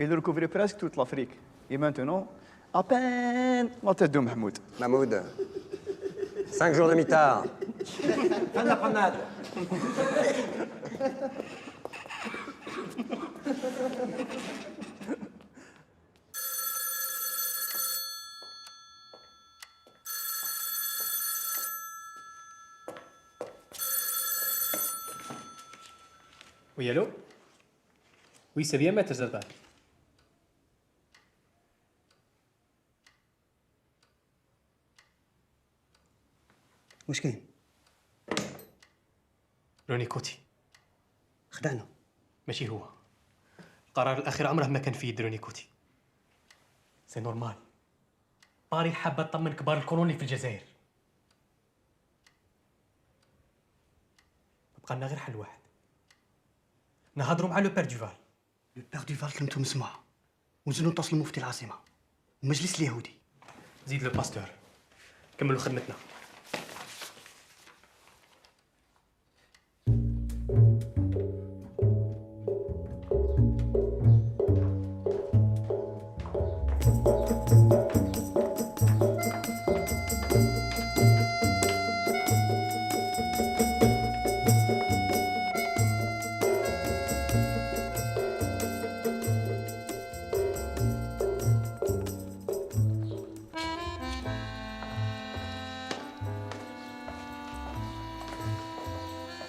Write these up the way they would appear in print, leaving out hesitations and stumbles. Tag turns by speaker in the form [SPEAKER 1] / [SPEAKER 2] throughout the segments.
[SPEAKER 1] Il recouvrait presque toute l'Afrique. Et maintenant, à peine la tête de Mahmoud.
[SPEAKER 2] Mahmoud, 5 jours de mitard.
[SPEAKER 3] Fin de la promenade.
[SPEAKER 4] Oui, allô? Oui, c'est bien, maître Zalban.
[SPEAKER 3] واش كاين؟
[SPEAKER 4] روني كوتي
[SPEAKER 3] خدعنا.
[SPEAKER 4] ماشي هو. القرار الأخير عمره ما كان في يد روني كوتي. سي نورمال. باري حابة تطمن كبار الكولوني في الجزائر. بقى لنا غير حل واحد. نهضروا مع لو بير دوفال.
[SPEAKER 3] لو بير دوفال كلمته مسموعة. ونزلوا نتصلوا مفتي العاصمة. المجلس اليهودي.
[SPEAKER 4] زيد لو باستور. كملوا خدمتنا.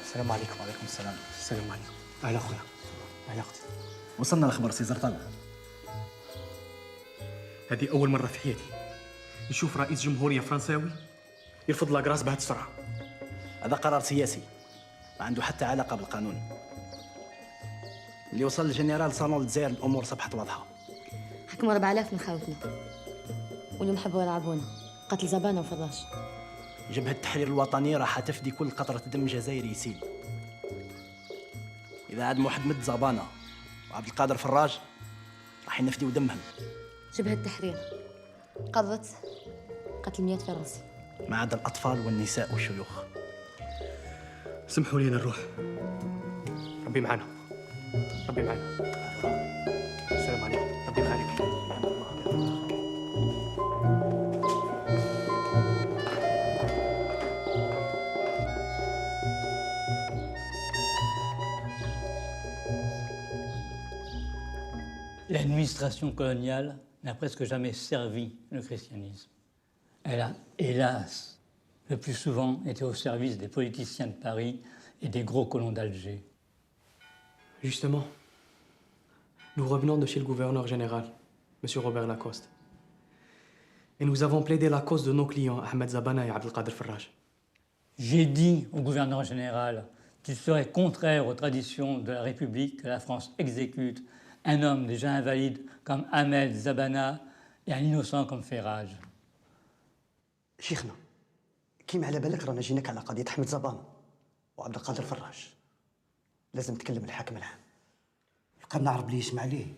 [SPEAKER 5] السلام عليكم. وعليكم السلام.
[SPEAKER 4] السلام عليكم. أهلا أخويا. أهلا أختي.
[SPEAKER 5] وصلنا الخبر سي زرطان.
[SPEAKER 4] هذه أول مرة في حياتي نشوف رئيس جمهورية فرنساوي يرفض لاكراس بهذه السرعة.
[SPEAKER 5] هذا قرار سياسي ما عنده حتى علاقة بالقانون. اللي وصل الجنرال صالون الجزائر الأمور صبحت واضحة.
[SPEAKER 6] حكموا 4000 من خاوتنا واليوم حبوا يلعبونا قتل زبانة وفضاش.
[SPEAKER 5] جبهة التحرير الوطني راح تفدي كل قطرة دم جزائري يسيل. إذا عاد محمد زبانة وعبد القادر فراج راح ينفديو دمهم.
[SPEAKER 6] جبهة التحرير قضت قتل 100 فرنسي
[SPEAKER 5] ما عدا الأطفال والنساء والشيوخ.
[SPEAKER 4] سمحوا لي نروح. ربي معنا. ربي معنا. السلام عليكم. ربي يخليك.
[SPEAKER 7] L'administration coloniale n'a presque jamais servi le christianisme. Elle a, hélas, le plus souvent été au service des politiciens de Paris et des gros colons d'Alger.
[SPEAKER 4] Justement, nous revenons de chez le gouverneur général, M. Robert Lacoste. Et nous avons plaidé la cause de nos clients, Ahmed Zabana et Abdelkader Farraj.
[SPEAKER 7] J'ai dit au gouverneur général qu'il serait contraire aux traditions de la République que la France exécute un homme déjà invalide comme Ahmed Zabana et un innocent comme Farraj.
[SPEAKER 3] شيخنا كيما على بالك رانا جيناك على قضية أحمد زبان وعبد القادر فراج. لازم تكلم الحاكم العام. كان نعرف بلي يسمع ليه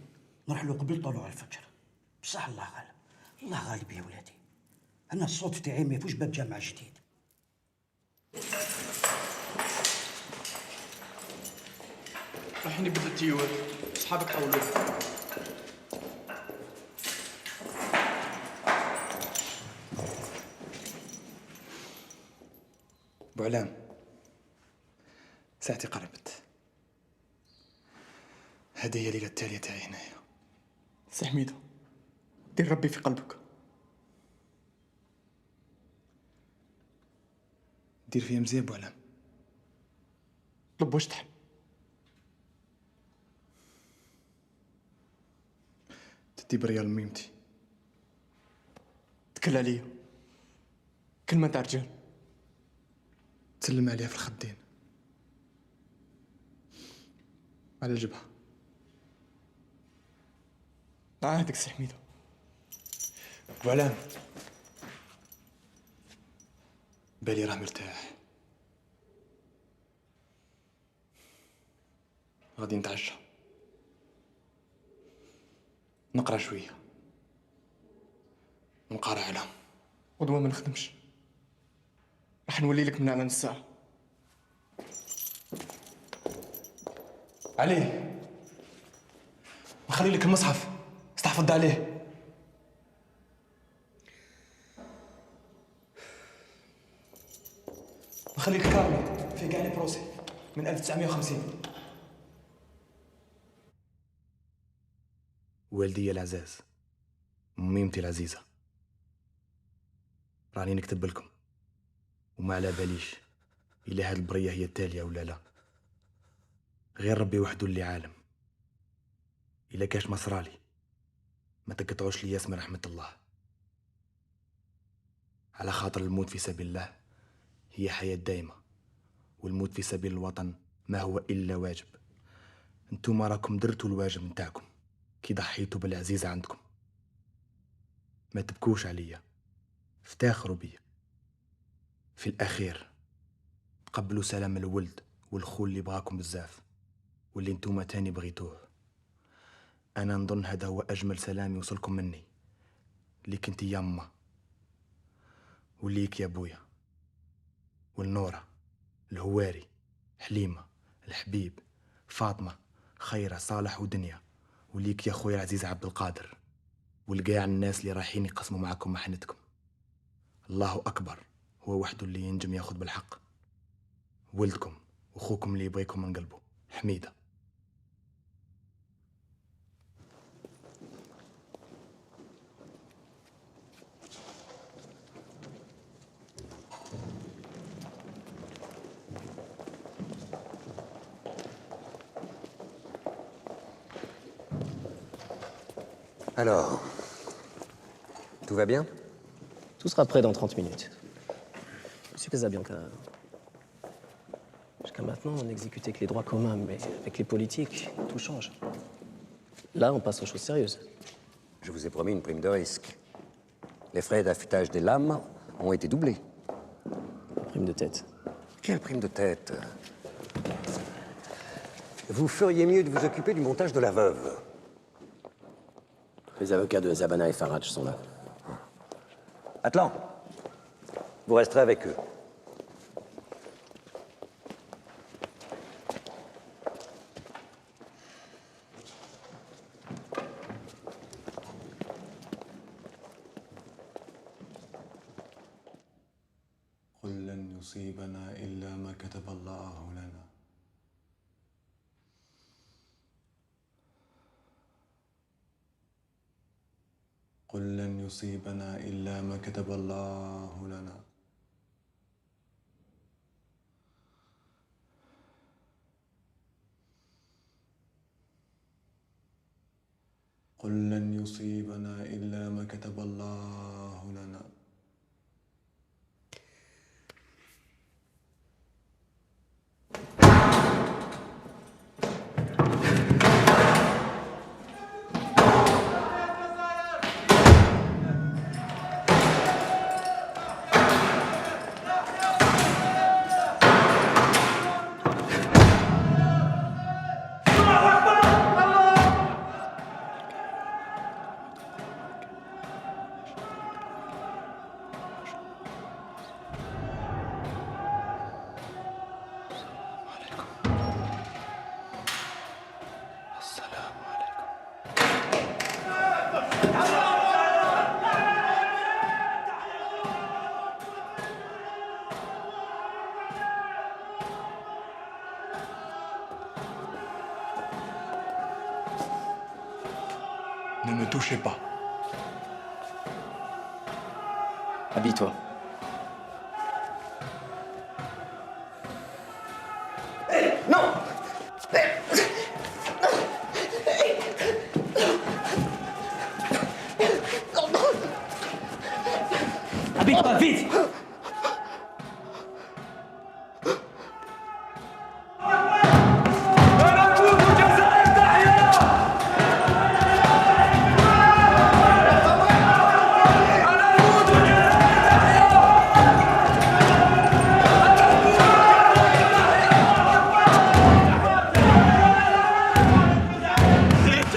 [SPEAKER 3] نروح له قبل طلوع الفجر. بصح الله غالب. الله غالب يا ولادي. أنا الصوت تاعي ما يفوش باب جامع جديد.
[SPEAKER 1] رايحين يبدلوا التيول. اصحابك حولوه.
[SPEAKER 8] بوعلام، ساعتي قربت. هذه هي الليلة التالية تاعي هنايا.
[SPEAKER 1] سي حميدة دير ربي في قلبك.
[SPEAKER 8] دير فيا مزيان بوعلام.
[SPEAKER 1] طلب واش تحب.
[SPEAKER 8] تدي بريال ميمتي.
[SPEAKER 1] تكل عليا كلمة تاع رجال.
[SPEAKER 8] تسلم عليها في الخدين على الجبهة.
[SPEAKER 1] عهدك سي حميدة.
[SPEAKER 8] بوعلام، بالي راه مرتاح. غادي نتعشى، نقرا شوية، نقرا على
[SPEAKER 1] غدوة ما نخدمش. راح نولي لك من على نص ساعة.
[SPEAKER 8] علي، نخلي لك المصحف استحفظ عليه. نخلي لك كامل فيه كاع لي بروسي من 1950. والدي العزاز، ميمتي العزيزة، راني نكتب لكم وما على باليش إلا هاد البرية هي التالية ولا لا. غير ربي وحده اللي عالم. إلا كاش مصرالي ما تقطعوش لي اسم رحمة الله، على خاطر الموت في سبيل الله هي حياة دايمة، والموت في سبيل الوطن ما هو إلا واجب. انتوما راكم درتوا الواجب نتاعكم كي ضحيتوا بالعزيز عندكم. ما تبكوش عليا، افتخروا بيا. في الأخير تقبلوا سلام الولد والخو اللي بغاكم بزاف واللي انتوما تاني بغيتوه. أنا نظن هذا هو أجمل سلام يوصلكم مني، ليك انت يا أما، وليك يا بويا، والنورة، الهواري، حليمة، الحبيب، فاطمة، خيرة، صالح ودنيا، وليك يا خويا العزيز عبد القادر، والقاع الناس اللي رايحين يقسموا معكم محنتكم. الله أكبر، هو وحده اللي ينجم ياخذ بالحق. ولدكم وأخوكم اللي يبغيكم من قلبه، حميدة.
[SPEAKER 2] Alors, tout va bien?
[SPEAKER 9] Tout sera prêt dans 30 minutes. Monsieur Casabianca, jusqu'à maintenant, on n'exécutait que les droits communs, mais avec les politiques, tout change. Là, on passe aux choses sérieuses.
[SPEAKER 2] Je vous ai promis une prime de risque. Les frais d'affûtage des lames ont été doublés.
[SPEAKER 9] Prime de tête.
[SPEAKER 2] Quelle prime de tête? Vous feriez mieux de vous occuper du montage de la veuve.
[SPEAKER 9] Les avocats de Zabana et Faraj sont là.
[SPEAKER 2] Atlan, vous resterez avec eux.
[SPEAKER 8] قل لن يصيبنا إلا ما كتب الله لنا. قل لن يصيبنا إلا ما كتب الله لنا. قل لن يصيبنا إلا ما كتب الله لنا. Ne me touchez pas.
[SPEAKER 9] Habille-toi. Habille-toi, vite!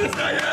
[SPEAKER 10] Israël!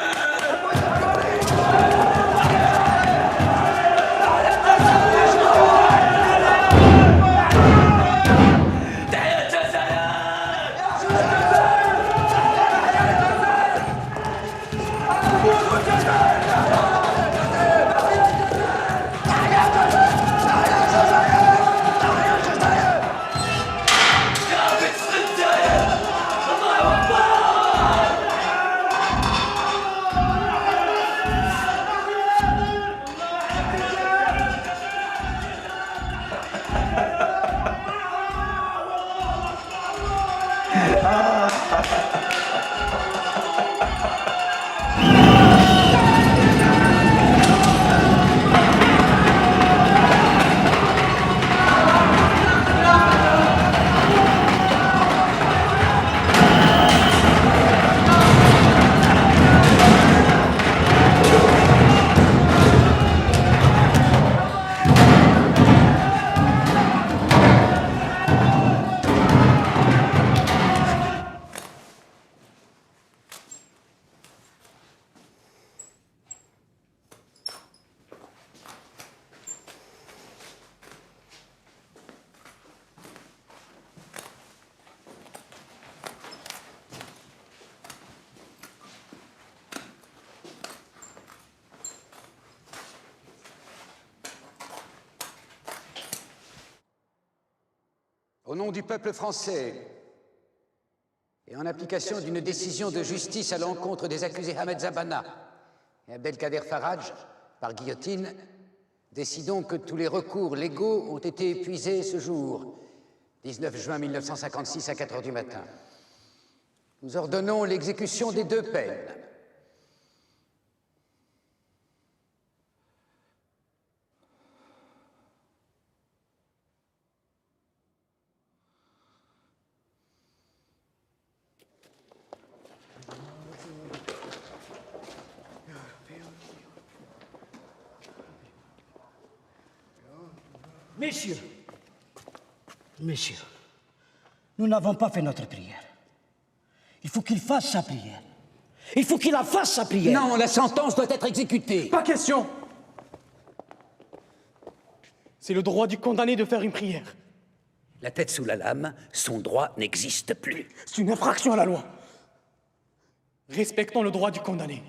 [SPEAKER 10] nom du peuple français, et en application d'une décision de justice à l'encontre des accusés Ahmed Zabana et Abdelkader Faraj, par guillotine, décidons que tous les recours légaux ont été épuisés ce jour, 19 juin 1956 à 4 heures du matin. Nous ordonnons l'exécution des 2 peines.
[SPEAKER 3] Messieurs, nous n'avons pas fait notre prière. Il faut qu'il fasse sa prière. Il faut qu'il la fasse, sa prière.
[SPEAKER 10] Non, la sentence doit être exécutée.
[SPEAKER 4] Pas question. C'est le droit du condamné de faire une prière.
[SPEAKER 10] La tête sous la lame, son droit n'existe plus.
[SPEAKER 4] C'est une infraction à la loi. Respectons le droit du condamné.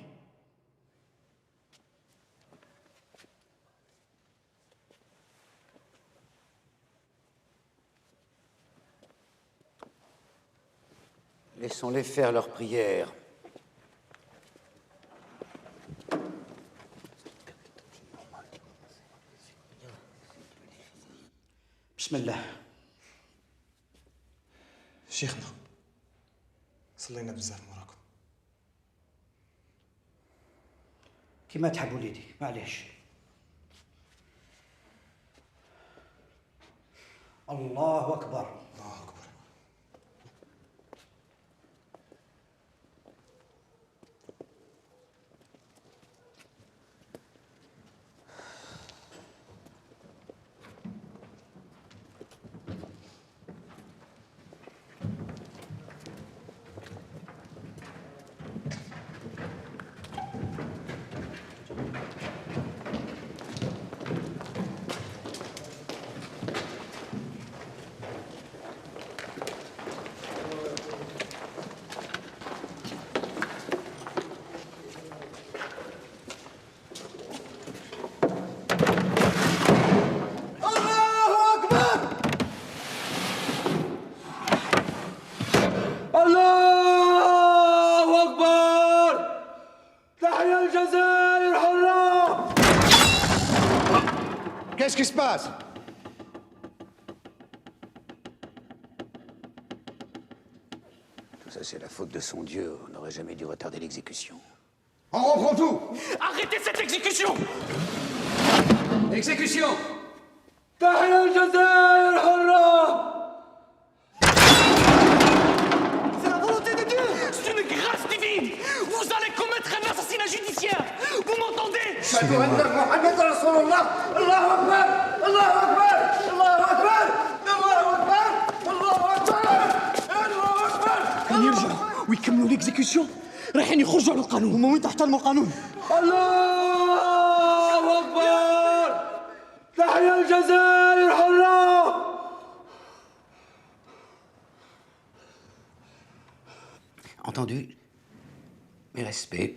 [SPEAKER 10] Laissons-les faire leur prière.
[SPEAKER 3] Bismillah.
[SPEAKER 8] شيخنا صلينا بزاف وراكم.
[SPEAKER 3] كما تحب وليدي، معليش. الله أكبر.
[SPEAKER 8] الله أكبر.
[SPEAKER 1] Qu'est-ce qui se passe?
[SPEAKER 10] Tout ça, c'est la faute de son Dieu. On n'aurait jamais dû retarder l'exécution.
[SPEAKER 1] On reprend tout!
[SPEAKER 4] Arrêtez cette exécution!
[SPEAKER 10] Exécution!
[SPEAKER 4] C'est la volonté de Dieu! C'est une grâce divine! Vous allez commettre un assassinat judiciaire! Vous m'entendez?
[SPEAKER 3] كان يرجعوا ويكملوا الاكزيكيوشن رايحين يخرجوا على القانون هما وين تحترموا القانون
[SPEAKER 4] الله أكبر! تحيا الجزائر حرة!
[SPEAKER 10] Entendu? Mes respects.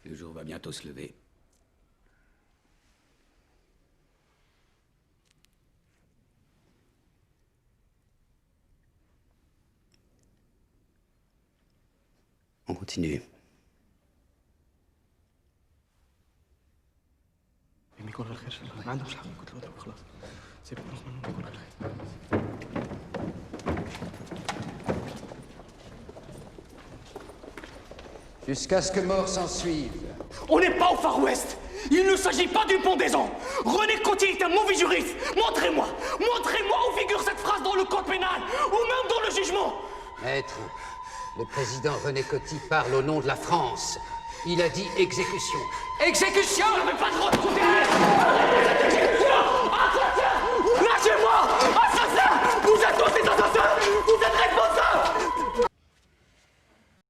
[SPEAKER 10] Le jour va bientôt se lever. On continue.
[SPEAKER 4] بيكون على خير ما عندهمش حق قلت له خلاص سيبوا نروح بيكون على خير
[SPEAKER 10] Jusqu'à ce que mort s'en suive.
[SPEAKER 4] On n'est pas au Far West. Il ne s'agit pas d'une pendaison. René Coty est un mauvais juriste. Montrez-moi où figure cette phrase dans le code pénal ou même dans le jugement.
[SPEAKER 10] Maître, le président René Coty parle au nom de la France. Il a dit exécution. Exécution!
[SPEAKER 4] On n'avait pas le droit de couper. Arrêtez cette exécution!